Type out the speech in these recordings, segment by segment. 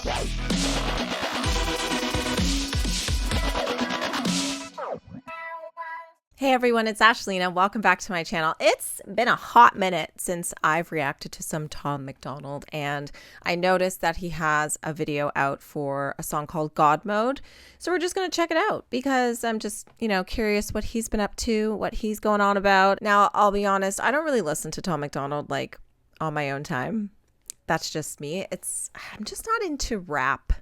Hey everyone, it's Ashlena. Welcome back to my channel. It's been a hot minute since I've reacted to some Tom MacDonald, and I noticed that he has a video out for a song called God Mode. So we're just going to check it out because I'm just, curious what he's been up to, what he's going on about. Now, I'll be honest, I don't really listen to Tom MacDonald like on my own time. That's just me. I'm just not into rap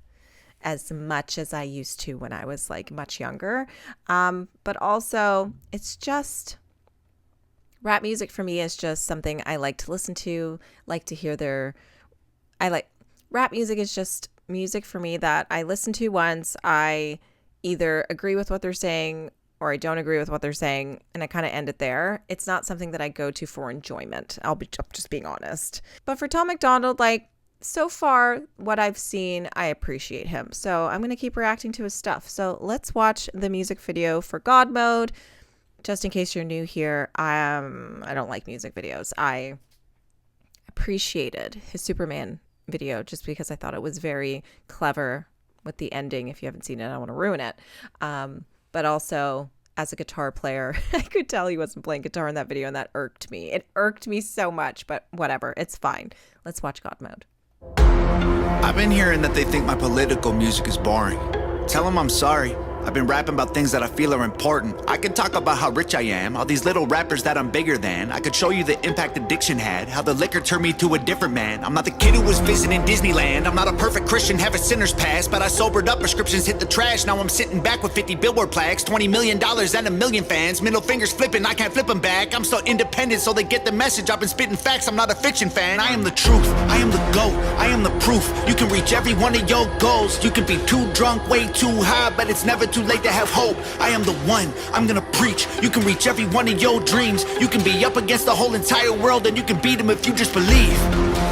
as much as I used to when I was like much younger. But also it's just rap music for me is just something I like to listen to, like to hear rap music is just music for me that I listen to once. I either agree with what they're saying or I don't agree with what they're saying, and I kind of end it there. It's not something that I go to for enjoyment. I'm just being honest. But for Tom MacDonald, so far, what I've seen, I appreciate him. So I'm going to keep reacting to his stuff. So let's watch the music video for God Mode. Just in case you're new here, I don't like music videos. I appreciated his Superman video just because I thought it was very clever with the ending. If you haven't seen it, I don't want to ruin it. But also, as a guitar player, I could tell he wasn't playing guitar in that video, and that irked me. It irked me so much, but whatever. It's fine. Let's watch God Mode. I've been hearing that they think my political music is boring. Tell them I'm sorry. I've been rapping about things that I feel are important. I could talk about how rich I am, all these little rappers that I'm bigger than. I could show you the impact addiction had, how the liquor turned me to a different man. I'm not the kid who was visiting Disneyland. I'm not a perfect Christian, have a sinner's past, but I sobered up, prescriptions hit the trash. Now I'm sitting back with 50 billboard plaques, $20 million and a million fans. Middle fingers flipping, I can't flip them back. I'm so independent so they get the message. I've been spitting facts, I'm not a fiction fan. I am the truth, I am the GOAT, I am the proof. You can reach every one of your goals. You can be too drunk, way too high, but it's never too late to have hope. I am the one, I'm gonna preach. You can reach every one of your dreams. You can be up against the whole entire world, and you can beat them if you just believe.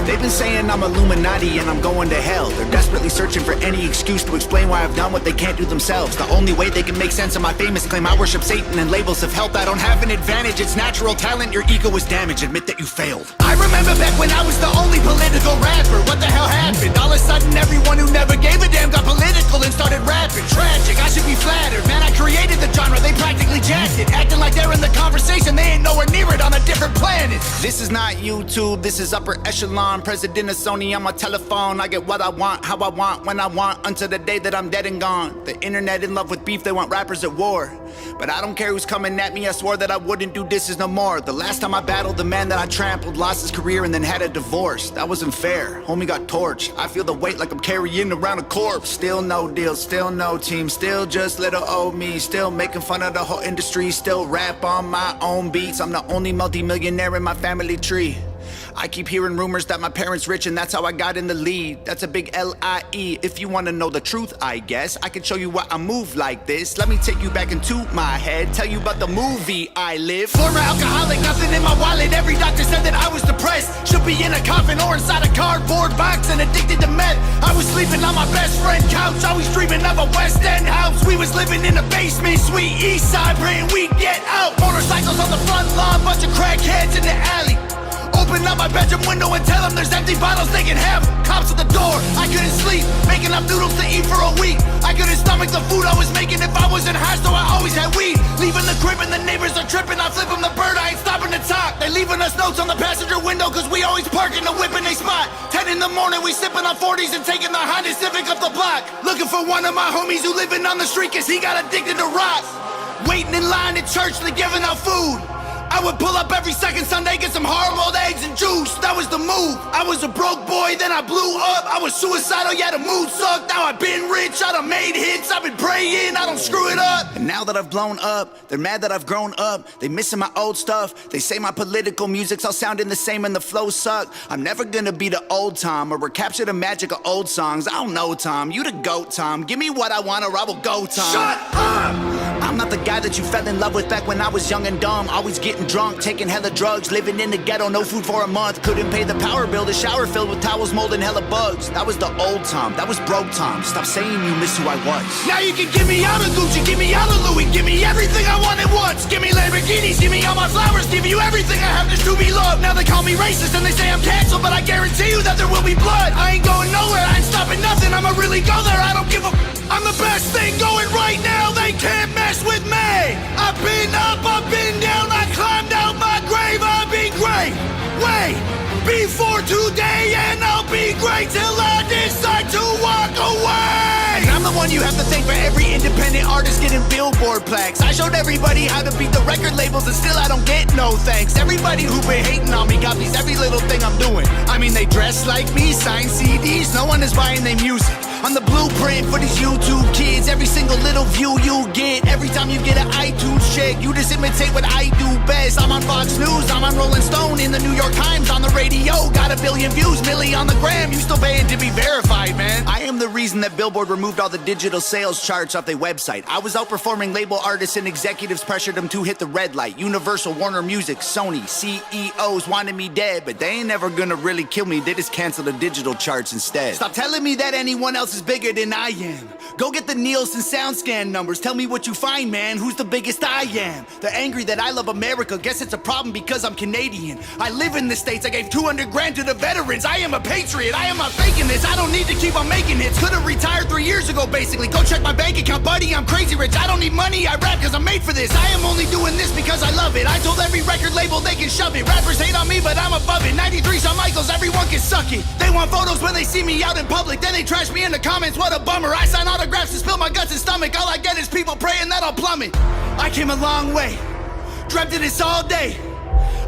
They've been saying I'm Illuminati and I'm going to hell. They're desperately searching for any excuse to explain why I've done what they can't do themselves. The only way they can make sense of my famous claim I worship Satan and labels of health. I don't have an advantage, it's natural talent. Your ego is damaged, admit that you failed. I remember back when I was the only political rapper. What the hell happened? All of a sudden everyone who never gave a damn got political and started rapping. Tragic, I should be flattered. Man, I created the genre, they practically jacked it. Acting like they're in the conversation, they ain't nowhere near it, on a different planet. This is not YouTube, this is upper echelon. President of Sony on my telephone. I get what I want, how I want, when I want, until the day that I'm dead and gone. The internet in love with beef, they want rappers at war. But I don't care who's coming at me, I swore that I wouldn't do disses no more. The last time I battled, the man that I trampled lost his career and then had a divorce. That wasn't fair, homie got torched. I feel the weight like I'm carrying around a corpse. Still no deal, still no team, still just little old me. Still making fun of the whole industry, still rap on my own beats. I'm the only multi-millionaire in my family tree. I keep hearing rumors that my parents rich and that's how I got in the lead. That's a big L-I-E. If you want to know the truth, I guess I can show you why I move like this. Let me take you back into my head, tell you about the movie I live. Former alcoholic, nothing in my wallet. Every doctor said that I was depressed. Should be in a coffin or inside a cardboard box and addicted to meth. I was sleeping on my best friend's couch, always dreaming of a West End house. We was living in a basement, sweet east side, praying we'd get out. Motorcycles on the front lawn, bunch of crackheads in the alley. Open up my bedroom window and tell them there's empty bottles they can have. Cops at the door, I couldn't sleep, making up noodles to eat for a week. I couldn't stomach the food I was making if I wasn't high, so I always had weed. Leaving the crib and the neighbors are tripping, I flip them the bird, I ain't stopping to talk. They leaving us notes on the passenger window cause we always park in the whip in they spot. 10 in the morning we sipping on 40s and taking the Honda Civic up the block. Looking for one of my homies who living on the street cause he got addicted to rock. Waiting in line at church, they giving out food. I would pull up every second Sunday, get some hard-boiled eggs and juice. That was the move. I was a broke boy, then I blew up. I was suicidal, yeah, the mood sucked. Now I've been rich, I done made hits. I've been praying, I don't screw it up. And now that I've blown up, they're mad that I've grown up. They missing my old stuff. They say my political music's all sounding the same and the flows suck. I'm never gonna be the old Tom or recapture the magic of old songs. I don't know, Tom. You the GOAT, Tom. Give me what I want or I will go, Tom. Shut up! I'm not the guy that you fell in love with back when I was young and dumb. Always getting drunk, taking hella drugs, living in the ghetto, no food for a month. Couldn't pay the power bill, the shower filled with towels, mold and hella bugs. That was the old Tom, that was broke Tom. Stop saying you miss who I was. Now you can give me all the Gucci, give me all the Louis, give me everything I wanted once. Give me Lamborghinis, give me all my flowers, give you everything I have just to be loved. Now they call me racist and they say I'm canceled, but I guarantee you that there will be blood. I ain't going nowhere, I ain't stopping nothing. I'ma really go there, I don't give a I'm the best thing going right now, they can't mess with me. I've been up, I've been down, I climbed out my grave, I'll be great. Wait, before today, and I'll be great till I decide to walk away. And I'm the one you have to thank for every independent artist getting Billboard plaques. I showed everybody how to beat the record labels, and still I don't get no thanks. Everybody who been hating on me copies every little thing I'm doing. I mean, they dress like me, sign CDs, no one is buying their music. I'm the blueprint for these YouTube kids. Every single little view you get, every time you get an iTunes check, you just imitate what I do best. I'm on Fox News, I'm on Rolling Stone, in the New York Times, on the radio. Got 1 billion views, Millie on the gram. You still paying to be verified, man. I am the reason that Billboard removed all the digital sales charts off their website. I was outperforming label artists, and executives pressured them to hit the red light. Universal, Warner Music, Sony, CEOs wanted me dead, but they ain't never gonna really kill me. They just cancel the digital charts instead. Stop telling me that anyone else is bigger than I am. Go get the Nielsen SoundScan numbers. Tell me what you find, man. Who's the biggest I am? They're angry that I love America. Guess it's a problem because I'm Canadian. I live in the States. I gave 200 grand to the veterans. I am a patriot. I am not faking this. I don't need to keep on making hits. Could've retired 3 years ago, basically. Go check my bank account, buddy. I'm crazy rich. I don't need money. I rap because I'm made for this. I am only doing this because I love it. I told every record label they can shove it. Rappers hate on me, but I'm above it. 93 Shawn Michaels, everyone can suck it. They want photos when they see me out in public. Then they trash me in the comments. What a bummer. I sign autographs and spill my guts and stomach. All I get is people praying that I'll plummet. I came a long way. Dreamt of this all day.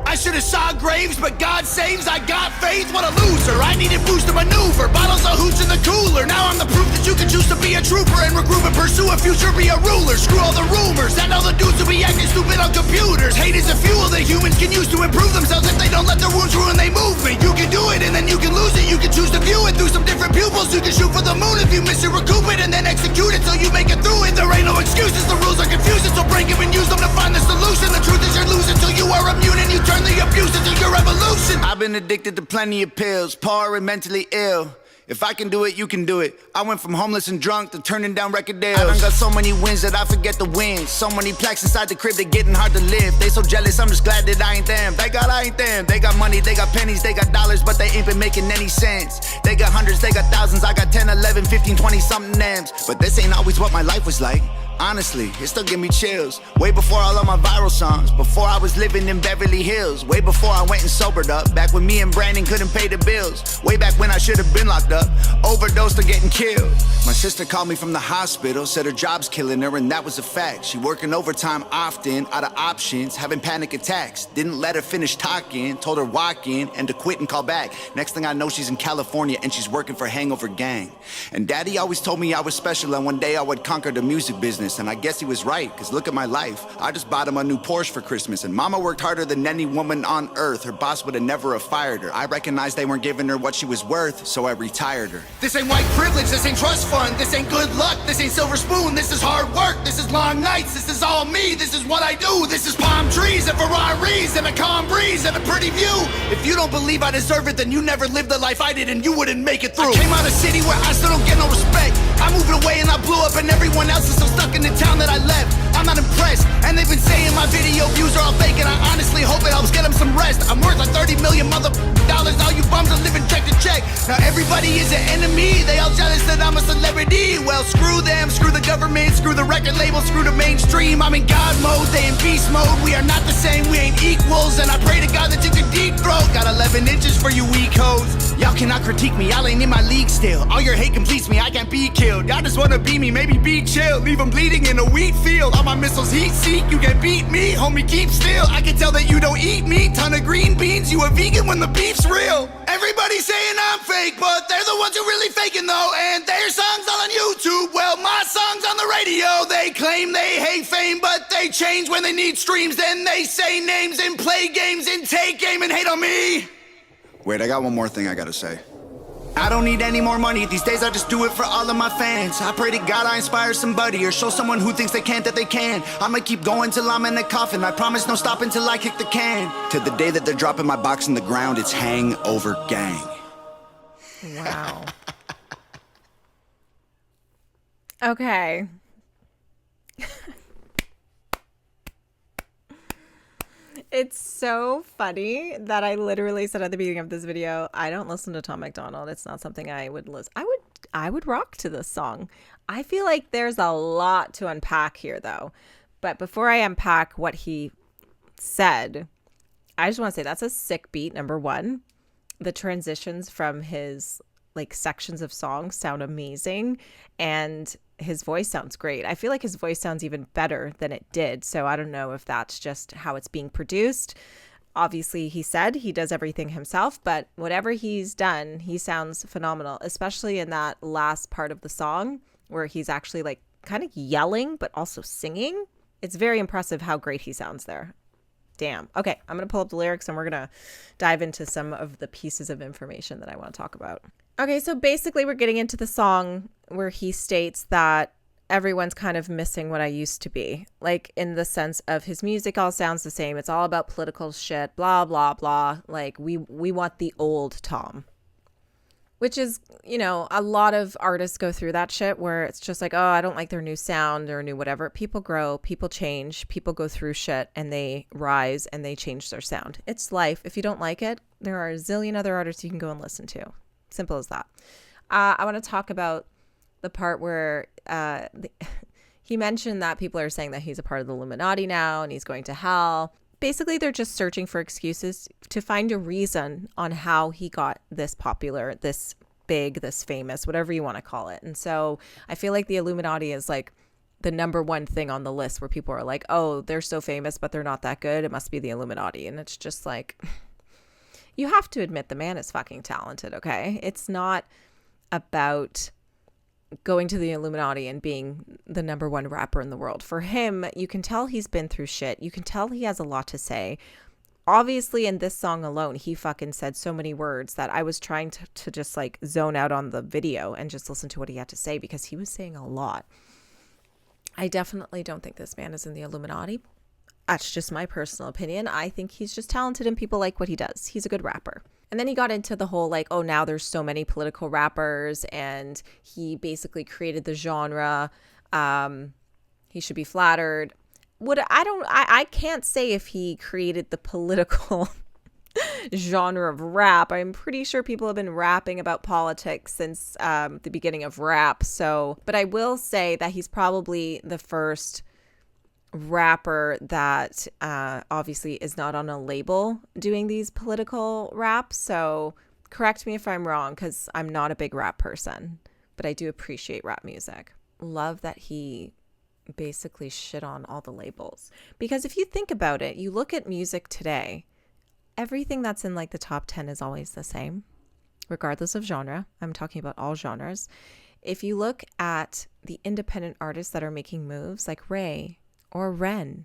I should've saw graves, but God saves. I got faith, what a loser. I needed boost to maneuver. Bottles of hooch in the cooler. Now I'm the proof that you can choose to be a trooper and regroup and pursue a future, be a ruler. Screw all the rumors and all the dudes who be acting stupid on computers. Hate is a fuel that humans can use to improve themselves if they don't let their wounds ruin their movement. You can do it and then you can lose it. You can choose to view it through some different pupils. You can shoot for the moon if you miss it, recoup it, and then execute it till you make it through it. There ain't no excuses, the rules are confusing, so break them and use them to find the solution. The truth is you're losing till you are immune and you turn the abuse into your revolution. I've been addicted to plenty of pills, poor and mentally ill. If I can do it, you can do it. I went from homeless and drunk to turning down record deals. I done got so many wins that I forget the wins. So many plaques inside the crib, they getting hard to live. They so jealous, I'm just glad that I ain't them. I ain't them. They got money, they got pennies, they got dollars, but they ain't been making any sense. They got hundreds, they got thousands, I got 10, 11, 15, 20 something names. But this ain't always what my life was like. Honestly, it still give me chills. Way before all of my viral songs, before I was living in Beverly Hills, way before I went and sobered up, back when me and Brandon couldn't pay the bills, way back when I should have been locked up, overdosed or getting killed. My sister called me from the hospital, said her job's killing her, and that was a fact. She working overtime often, out of options, having panic attacks. Didn't let her finish talking, told her walk in and to quit and call back. Next thing I know, she's in California and she's working for Hangover Gang. And Daddy always told me I was special and one day I would conquer the music business. And I guess he was right, cause look at my life. I just bought him a new Porsche for Christmas, and Mama worked harder than any woman on earth. Her boss would have never have fired her. I recognized they weren't giving her what she was worth, so I retired her. This ain't white privilege, this ain't trust fund, this ain't good luck, this ain't silver spoon, this is hard work, this is long nights, this is all me, this is what I do, this is palm trees and Ferraris and a calm breeze and a pretty view. If you don't believe I deserve it, then you never lived the life I did and you wouldn't make it through. I came out of a city where I still don't get no respect. I moved away and I blew up, and everyone else is still stuck in the town that I left. I'm not impressed, and they've been saying my video views are all fake, and I honestly hope it helps get them some rest. I'm worth like 30 million dollars, all you bums are living check to check. Now everybody is an enemy, they all jealous that I'm a celebrity. Well, screw them, screw the government, screw the record label, screw the mainstream. I'm in God mode, they in beast mode. We are not the same, we ain't equals, and I pray to God that you can deep throat. Got 11 inches for you weak hoes. Y'all cannot critique me, y'all ain't in my league still. All your hate completes me, I can't be killed. Y'all just wanna be me, maybe be chill. Leave them bleeding in a wheat field. All my missiles heat seek, you can't beat me. Homie, keep still, I can tell that you don't eat meat. Ton of green beans, you a vegan when the beef's real. Everybody's saying I'm fake, but they're the ones who really faking though. And their songs all on YouTube, well my songs on the radio. They claim they hate fame, but they change when they need streams. Then they say names and play games and take aim and hate on me. Wait, I got one more thing I gotta say. I don't need any more money, these days I just do it for all of my fans. I pray to God I inspire somebody, or show someone who thinks they can't that they can. I'ma keep going till I'm in a coffin, I promise no stopping till I kick the can. To the day that they're dropping my box in the ground, it's Hangover Gang. Wow. Okay. It's so funny that I literally said at the beginning of this video, I don't listen to Tom MacDonald. It's not something I would listen. I would I would rock to this song. I feel like there's a lot to unpack here, though. But before I unpack what he said, I just want to say that's a sick beat, number one. The transitions from his like sections of songs sound amazing, and his voice sounds great. I feel like his voice sounds even better than it did. So I don't know if that's just how it's being produced. Obviously, he said he does everything himself, but whatever he's done, he sounds phenomenal, especially in that last part of the song where he's actually like kind of yelling, but also singing. It's very impressive how great he sounds there. Damn. Okay, I'm going to pull up the lyrics and we're going to dive into some of the pieces of information that I want to talk about. Okay, so basically we're getting into the song where he states that everyone's kind of missing what I used to be. Like in the sense of his music all sounds the same. It's all about political shit, blah, blah, blah. Like we want the old Tom. Which is, you know, a lot of artists go through that shit where it's just like, oh, I don't like their new sound or new whatever. People grow, people change, people go through shit and they rise and they change their sound. It's life. If you don't like it, there are a zillion other artists you can go and listen to. Simple as that. I want to talk about the part where he mentioned that people are saying that he's a part of the Illuminati now and he's going to hell. Basically, they're just searching for excuses to find a reason on how he got this popular, this big, this famous, whatever you want to call it. And so I feel like the Illuminati is like the number one thing on the list where people are like, oh, they're so famous, but they're not that good. It must be the Illuminati. And it's just like, you have to admit the man is fucking talented, okay? It's not about going to the Illuminati and being the number one rapper in the world. For him, you can tell he's been through shit. You can tell he has a lot to say. Obviously, in this song alone, he fucking said so many words that I was trying to just like zone out on the video and just listen to what he had to say because he was saying a lot. I definitely don't think this man is in the Illuminati. That's just my personal opinion. I think he's just talented and people like what he does. He's a good rapper. And then he got into the whole like, oh, now there's so many political rappers and he basically created the genre. He should be flattered. I can't say if he created the political genre of rap. I'm pretty sure people have been rapping about politics since the beginning of rap. So, but I will say that he's probably the first rapper that obviously is not on a label doing these political raps. So correct me if I'm wrong because I'm not a big rap person, but I do appreciate rap music. Love that he basically shit on all the labels because if you think about it, you look at music today, everything that's in like the top 10 is always the same regardless of genre. I'm talking about all genres. If you look at the independent artists that are making moves like Ray or Ren,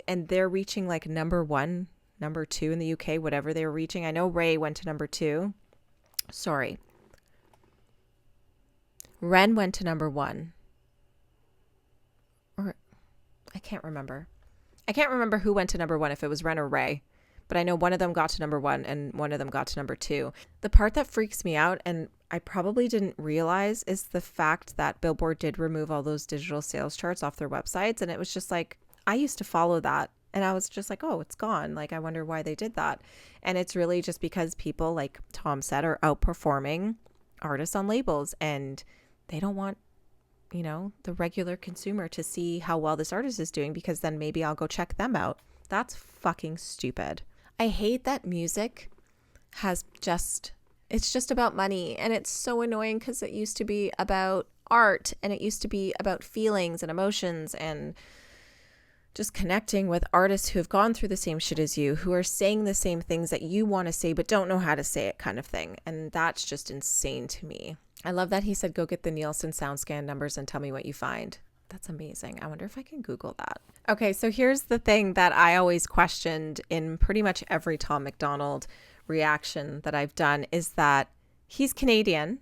and they're reaching like number one, number two in the UK, whatever they were reaching. I know Ray went to number two. Sorry. Ren went to number one. Or I can't remember. I can't remember who went to number one, if it was Ren or Ray. But I know one of them got to number one and one of them got to number two. The part that freaks me out, and I probably didn't realize, is the fact that Billboard did remove all those digital sales charts off their websites. And it was just like, I used to follow that. And I was just like, oh, it's gone. Like, I wonder why they did that. And it's really just because people, like Tom said, are outperforming artists on labels. And they don't want, you know, the regular consumer to see how well this artist is doing because then maybe I'll go check them out. That's fucking stupid. I hate that music has just, it's just about money. And it's so annoying because it used to be about art and it used to be about feelings and emotions and just connecting with artists who have gone through the same shit as you, who are saying the same things that you want to say but don't know how to say it kind of thing. And that's just insane to me. I love that he said, go get the Nielsen SoundScan numbers and tell me what you find. That's amazing. I wonder if I can Google that. Okay, so here's the thing that I always questioned in pretty much every Tom MacDonald reaction that I've done is that he's Canadian,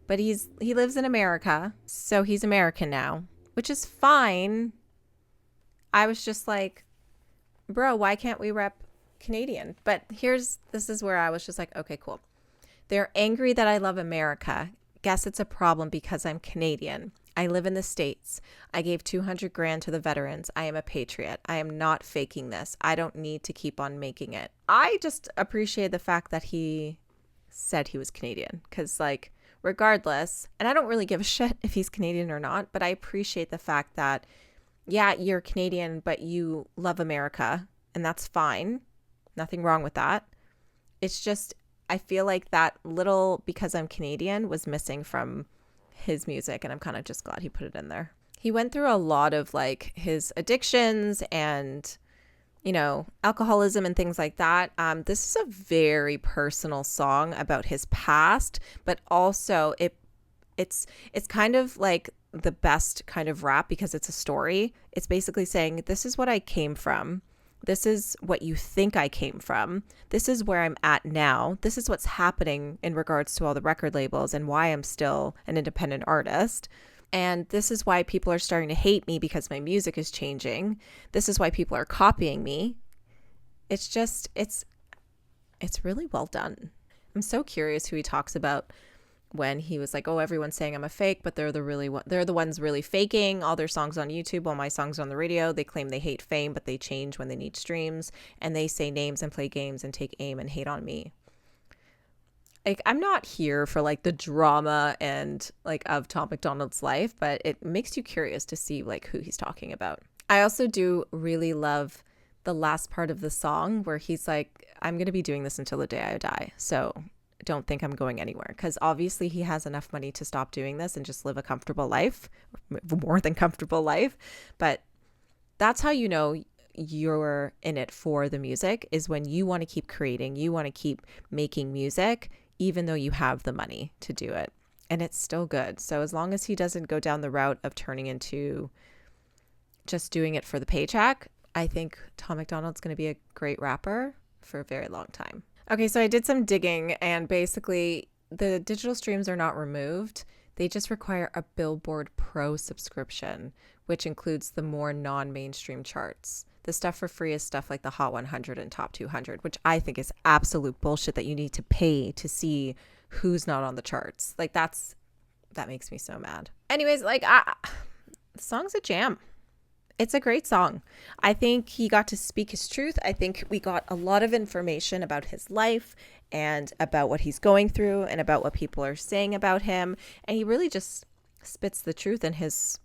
but he lives in America, so he's American now, which is fine. I was just like, bro, why can't we rep Canadian? But this is where I was just like, okay, cool. They're angry that I love America. Guess it's a problem because I'm Canadian. I live in the States. I gave $200,000 to the veterans. I am a patriot. I am not faking this. I don't need to keep on making it. I just appreciate the fact that he said he was Canadian because, like, regardless, and I don't really give a shit if he's Canadian or not, but I appreciate the fact that, yeah, you're Canadian, but you love America, and that's fine. Nothing wrong with that. It's just, I feel like that little because I'm Canadian was missing from his music, and I'm kind of just glad he put it in there. He went through a lot of like his addictions and, you know, alcoholism and things like that. This is a very personal song about his past, but also it's kind of like the best kind of rap because it's a story. It's basically saying, this is what I came from. This is what you think I came from. This is where I'm at now. This is what's happening in regards to all the record labels and why I'm still an independent artist. And this is why people are starting to hate me because my music is changing. This is why people are copying me. It's just, it's really well done. I'm so curious who he talks about when he was like, oh, everyone's saying I'm a fake, but they're the ones really faking all their songs on YouTube while my songs are on the radio. They claim they hate fame, but they change when they need streams, and they say names and play games and take aim and hate on me. Like, I'm not here for like the drama and like of Tom MacDonald's life, but it makes you curious to see like who he's talking about. I also do really love the last part of the song where he's like, I'm going to be doing this until the day I die. So don't think I'm going anywhere, because obviously he has enough money to stop doing this and just live a comfortable life, more than comfortable life. But that's how you know you're in it for the music, is when you want to keep creating, you want to keep making music, even though you have the money to do it. And it's still good. So as long as he doesn't go down the route of turning into just doing it for the paycheck, I think Tom MacDonald's going to be a great rapper for a very long time. Okay, so I did some digging, and basically the digital streams are not removed. They just require a Billboard Pro subscription, which includes the more non-mainstream charts. The stuff for free is stuff like the Hot 100 and Top 200, which I think is absolute bullshit that you need to pay to see who's not on the charts. Like that makes me so mad. Anyways, like the song's a jam. It's a great song. I think he got to speak his truth. I think we got a lot of information about his life and about what he's going through and about what people are saying about him. And he really just spits the truth in his,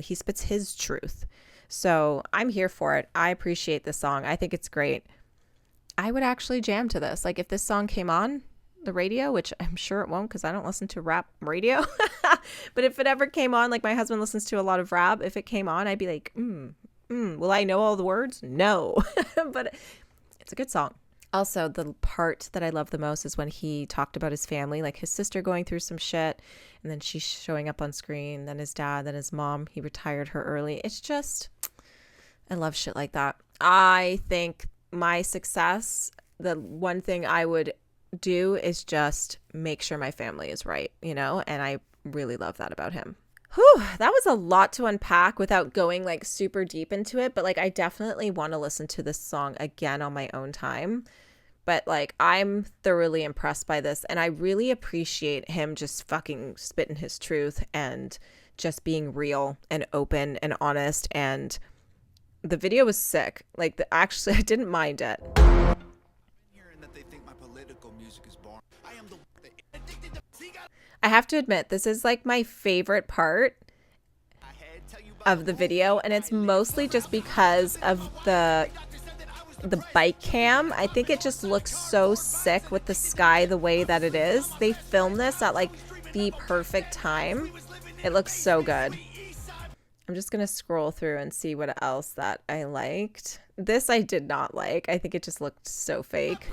he spits his truth. So I'm here for it. I appreciate this song. I think it's great. I would actually jam to this. Like if this song came on the radio, which I'm sure it won't because I don't listen to rap radio. But if it ever came on, like my husband listens to a lot of rap, if it came on, I'd be like, will I know all the words? No. But it's a good song. Also, the part that I love the most is when he talked about his family, like his sister going through some shit, and then she's showing up on screen, then his dad, then his mom, he retired her early. It's just, I love shit like that. I think my success, the one thing I would do is just make sure my family is right, and I really love that about him. Whew, that was a lot to unpack without going like super deep into it, but like I definitely want to listen to this song again on my own time. But like I'm thoroughly impressed by this, and I really appreciate him just fucking spitting his truth and just being real and open and honest. And the video was sick. Like actually I didn't mind it. I have to admit, this is like my favorite part of the video, and it's mostly just because of the bike cam. I think it just looks so sick with the sky the way that it is. They filmed this at like the perfect time. It looks so good. I'm just gonna scroll through and see what else that I liked. This I did not like. I think it just looked so fake.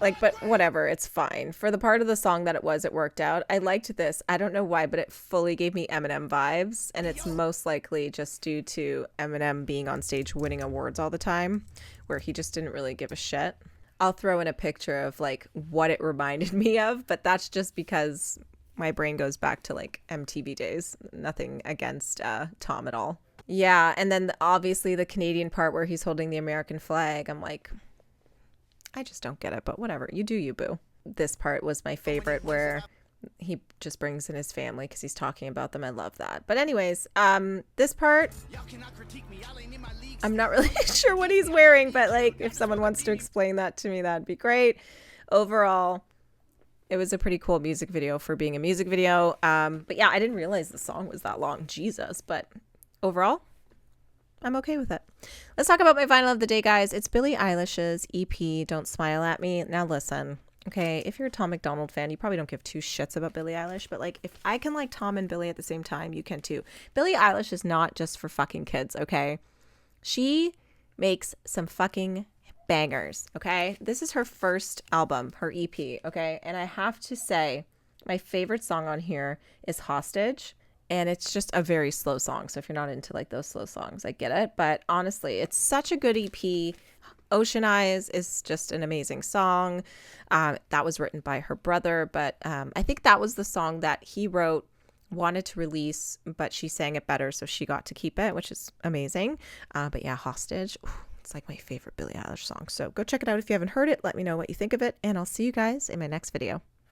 Like, but whatever, it's fine. For the part of the song that it worked out. I liked this. I don't know why, but it fully gave me Eminem vibes. And it's most likely just due to Eminem being on stage winning awards all the time, where he just didn't really give a shit. I'll throw in a picture of like what it reminded me of, but that's just because my brain goes back to like MTV days. Nothing against Tom at all. Yeah, and then obviously the Canadian part where he's holding the American flag. I'm like, I just don't get it, but whatever. You do you, boo. This part was my favorite where he just brings in his family because he's talking about them. I love that. But anyways, this part, I'm not really sure what he's wearing, but like if someone wants to explain that to me, that'd be great. Overall, It was a pretty cool music video for being a music video. But yeah, I didn't realize the song was that long. Jesus. But overall, I'm okay with it. Let's talk about my vinyl of the day, guys. It's Billie Eilish's EP, Don't Smile at Me. Now listen, okay, if you're a Tom MacDonald fan, you probably don't give two shits about Billie Eilish, but like if I can like Tom and Billie at the same time, you can too. Billie Eilish is not just for fucking kids, okay? She makes some fucking bangers, okay? This is her first album, her EP, okay? And I have to say, my favorite song on here is Hostage. And it's just a very slow song. So if you're not into like those slow songs, I get it. But honestly, it's such a good EP. Ocean Eyes is just an amazing song. That was written by her brother. But I think that was the song that he wrote, wanted to release, but she sang it better. So she got to keep it, which is amazing. But yeah, Hostage. Ooh, it's like my favorite Billie Eilish song. So go check it out if you haven't heard it. Let me know what you think of it. And I'll see you guys in my next video.